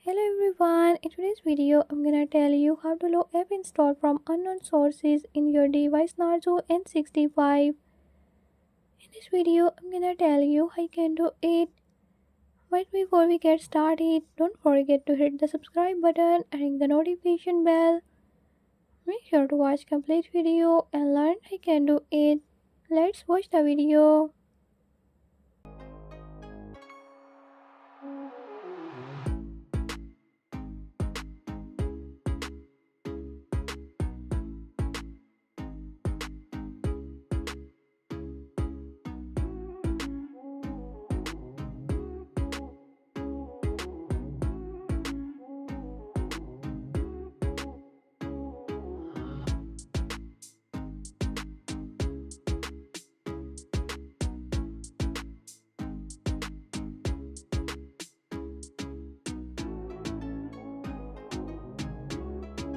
Hello everyone, in today's video I'm gonna tell you how to load app installed from unknown sources in your device Narzo N65. In this video I'm gonna tell you how you can do it. But before we get started, don't forget to hit the subscribe button and ring the notification bell. Make sure to watch complete video and learn how you can do it. Let's watch the video.